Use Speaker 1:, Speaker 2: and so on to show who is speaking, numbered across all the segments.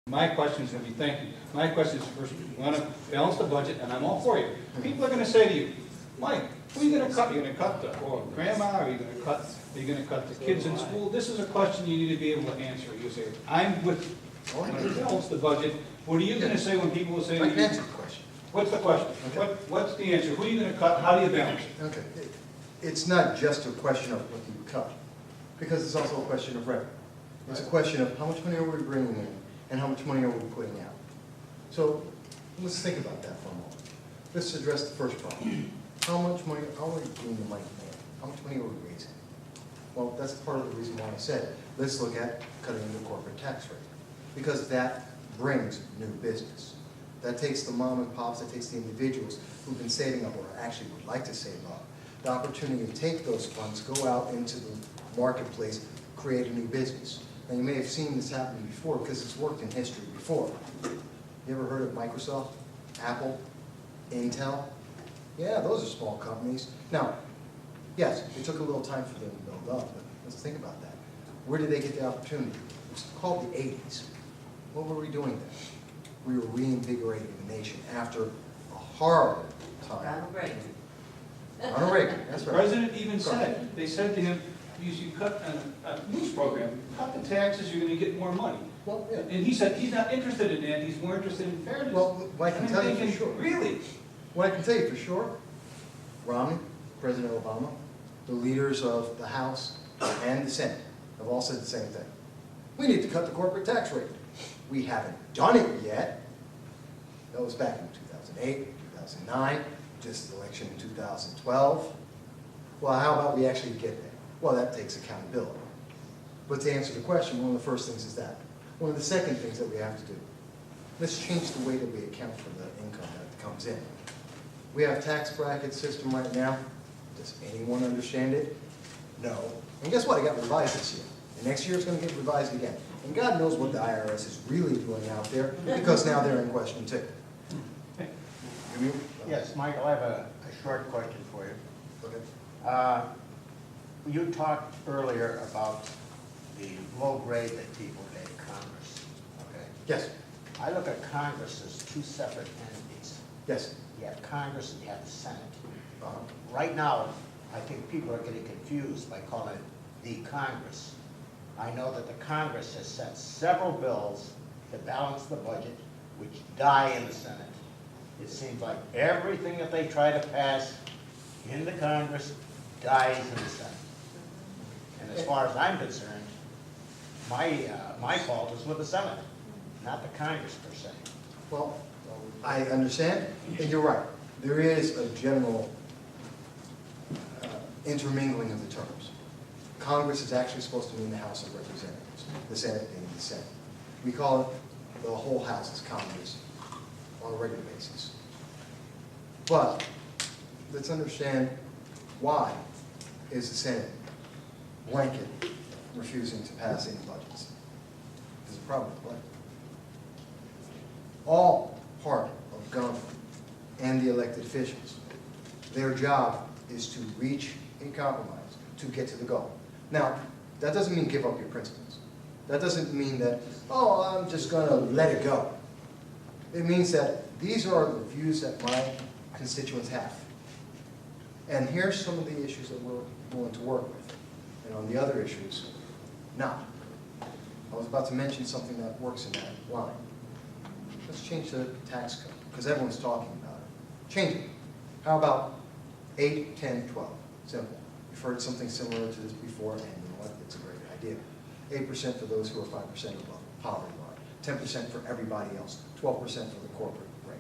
Speaker 1: My question is going to be, thank you. My question is first, we want to balance the budget, and I'm all for you. People are going to say to you, Mike, who are you going to cut? Are you going to cut the grandma? Are you going to cut? Are you going to cut the kids in school? This is a question you need to be able to answer. You say, I'm with. I want to balance the budget. What are you going to say when people will say to you?
Speaker 2: I can answer the question.
Speaker 1: What's the question?
Speaker 2: Okay.
Speaker 1: What's the answer? Who are you going to cut? How do you balance it?
Speaker 2: Okay. It's not just a question of what you cut, because it's also a question of revenue. It's a question of how much money are we bringing in and how much money are we putting out. So let's think about that for a moment. Let's address the first problem. How much money are we bringing the money in? How much money are we raising? Well, that's part of the reason why I said, let's look at cutting the corporate tax rate, because that brings new business. That takes the mom and pops, that takes the individuals who've been saving up or actually would like to save up, the opportunity to take those funds, go out into the marketplace, create a new business. Now, you may have seen this happen before because it's worked in history before. You ever heard of Microsoft, Apple, Intel? Yeah, those are small companies. Now, yes, it took a little time for them to build up, but let's think about that. Where did they get the opportunity? It was called the 80s. What were we doing then? We were reinvigorating the nation after a horrible time.
Speaker 3: Ronald Reagan.
Speaker 2: Ronald Reagan, that's
Speaker 1: The
Speaker 2: right.
Speaker 1: president even said, they said to him, you cut a news program, cut the taxes, you're going to get more money.
Speaker 2: Well, yeah.
Speaker 1: And he said he's not interested in that, he's more interested in fairness.
Speaker 2: Well, I can
Speaker 1: And I'm
Speaker 2: tell you
Speaker 1: thinking,
Speaker 2: for sure.
Speaker 1: Really?
Speaker 2: What I can tell you for sure, Romney, President Obama, the leaders of the House and the Senate have all said the same thing. We need to cut the corporate tax rate. We haven't done it yet. That was back in 2008, 2009, just the election in 2012. Well, how about we actually get there? Well, that takes accountability. But to answer the question, one of the first things is that. One of the second things that we have to do, let's change the way that we account for the income that comes in. We have a tax bracket system right now. Does anyone understand it? No. And guess what? It got revised this year. And next year it's going to get revised again. And God knows what the IRS is really doing out there, because now they're in question too.
Speaker 4: Yes, Michael, I have a short question for you.
Speaker 2: Okay.
Speaker 4: You talked earlier about the low grade that people pay Congress, okay?
Speaker 2: Yes.
Speaker 4: I look at Congress as two separate entities.
Speaker 2: Yes.
Speaker 4: You have Congress and you have the Senate.
Speaker 2: Uh-huh.
Speaker 4: Right now, I think people are getting confused by calling it the Congress. I know that the Congress has set several bills to balance the budget, which die in the Senate. It seems like everything that they try to pass in the Congress dies in the Senate. And as far as I'm concerned, my fault is with the Senate, not the Congress per se.
Speaker 2: Well, I understand, and you're right. There is a general intermingling of the terms. Congress is actually supposed to mean the House of Representatives, the Senate being the Senate. We call it the whole House as Congress on a regular basis. But let's understand, why is the Senate blanket refusing to pass any budgets? There's a problem with budget. All part of government and the elected officials, their job is to reach a compromise to get to the goal. Now, that doesn't mean give up your principles. That doesn't mean that, oh, I'm just going to let it go. It means that these are the views that my constituents have. And here's some of the issues that we're willing to work with. And on the other issues, not. I was about to mention something that works in that line. Let's change the tax code, because everyone's talking about it. Change it. How about 8, 10, 12? Simple. You've heard something similar to this before, and you know what? It's a great idea. 8% for those who are 5% above poverty line, 10% for everybody else, 12% for the corporate rate.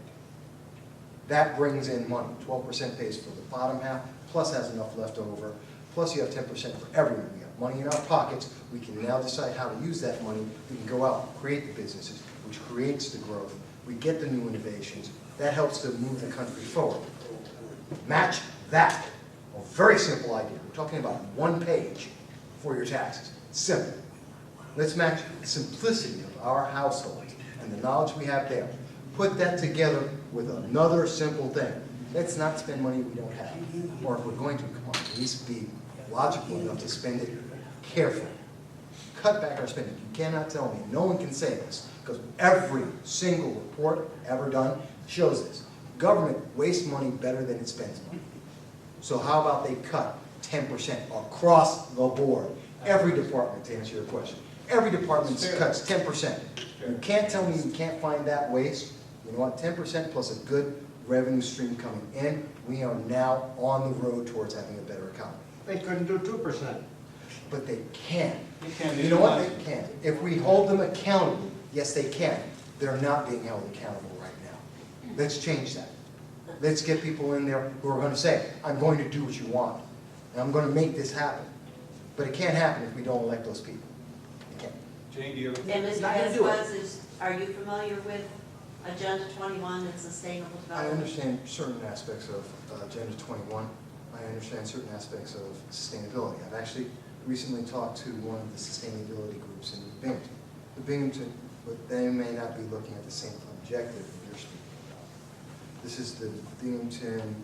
Speaker 2: That brings in money. 12% pays for the bottom half, plus has enough left over, plus you have 10% for everyone. We have money in our pockets. We can now decide how to use that money. We can go out and create the businesses, which creates the growth. We get the new innovations. That helps to move the country forward. Match that. A very simple idea. We're talking about 1 page for your taxes. Simple. Let's match the simplicity of our household and the knowledge we have there. Put that together with another simple thing. Let's not spend money we don't have. Or if we're going to, come on, at least be logical enough to spend it carefully. cut back our spending. You cannot tell me, no one can say this, because every single report ever done shows this. Government wastes money better than it spends money. So how about they cut 10% across the board? Every department, to answer your question. Every department cuts 10%. You can't tell me you can't find that waste. You know what, 10% plus a good revenue stream coming in, we are now on the road towards having a better economy.
Speaker 4: They couldn't do 2%.
Speaker 2: But they can.
Speaker 1: You can.
Speaker 2: You know what, they can. If we hold them accountable, yes, they can. They're not being held accountable right now. Let's change that. Let's get people in there who are going to say, I'm going to do what you want, and I'm going to make this happen. But it can't happen if we don't elect those people. It can't.
Speaker 1: Jane, do you?
Speaker 3: And Mr. Vasquez, are you familiar with Agenda 21 and Sustainable
Speaker 2: I
Speaker 3: Development?
Speaker 2: understand certain aspects of Agenda 21. I understand certain aspects of sustainability. I've actually recently talked to one of the sustainability groups in Binghamton. The Binghamton, but they may not be looking at the same objective that you're speaking about. This is the Binghamton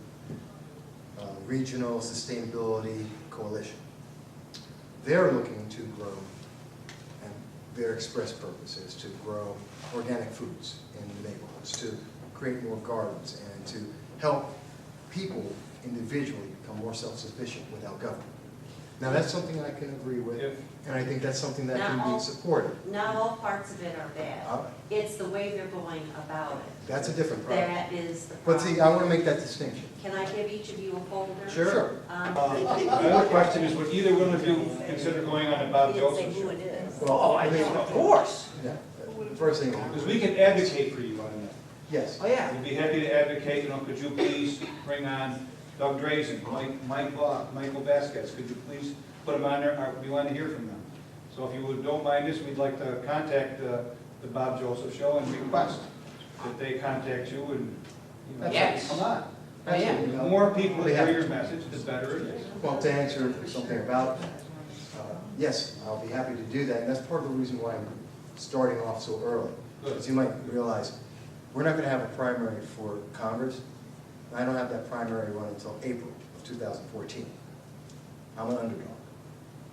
Speaker 2: Regional Sustainability Coalition. They're looking to grow, and their express purpose is to grow organic foods in the neighborhoods, to create more gardens, and to help people individually become more self-sufficient without government. Now, that's something I can agree with, and I think that's something that can be supported.
Speaker 3: Not all parts of it are bad.
Speaker 2: All right.
Speaker 3: It's the way they're going about it.
Speaker 2: That's a different problem.
Speaker 3: That is the
Speaker 2: But
Speaker 3: problem.
Speaker 2: see, I want to make that distinction.
Speaker 3: Can I give each of you a folder?
Speaker 2: Sure.
Speaker 1: My other question is, would either one of you consider going on a Bob
Speaker 3: He didn't say
Speaker 1: Joseph
Speaker 3: who
Speaker 1: show?
Speaker 3: it is.
Speaker 2: Well,
Speaker 5: I mean, of course.
Speaker 2: Yeah, first thing,
Speaker 1: Because we can advocate for you on that.
Speaker 2: yes.
Speaker 5: Oh, yeah.
Speaker 1: We'd be happy to advocate, you know, could you please bring on Doug Drazen, Michael Vasquez, could you please put them on there? We want to hear from them. So if you don't mind this, we'd like to contact the Bob Joseph Show and request that they contact you and, you know,
Speaker 5: Yes.
Speaker 1: come on.
Speaker 5: Oh, yeah.
Speaker 1: The more people that hear your message, the better it is.
Speaker 2: Well, to answer something about that, yes, I'll be happy to do that, and that's part of the reason why I'm starting off so early.
Speaker 1: Good.
Speaker 2: As you might realize, we're not going to have a primary for Congress. I don't have that primary run until April of 2014. I'm an underdog.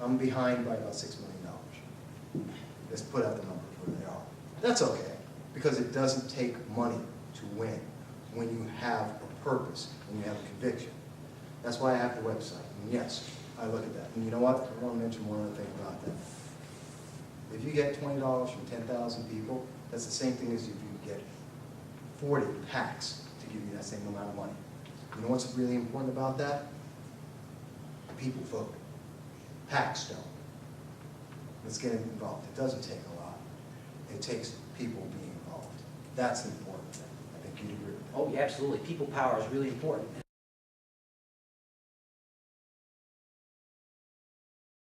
Speaker 2: I'm behind by about $6 million. Let's put out the numbers where they are. That's okay, because it doesn't take money to win when you have a purpose and you have a conviction. That's why I have the website. And yes, I look at that. And you know what? I want to mention one other thing about that. If you get $20 from 10,000 people, that's the same thing as if you get 40 PACs to give you that same amount of money. You know what's really important about that? People vote. PACs don't. Let's get involved. It doesn't take a lot. It takes people being involved. That's the important thing. I think you'd agree with that.
Speaker 5: Oh, yeah, absolutely. People power is really important.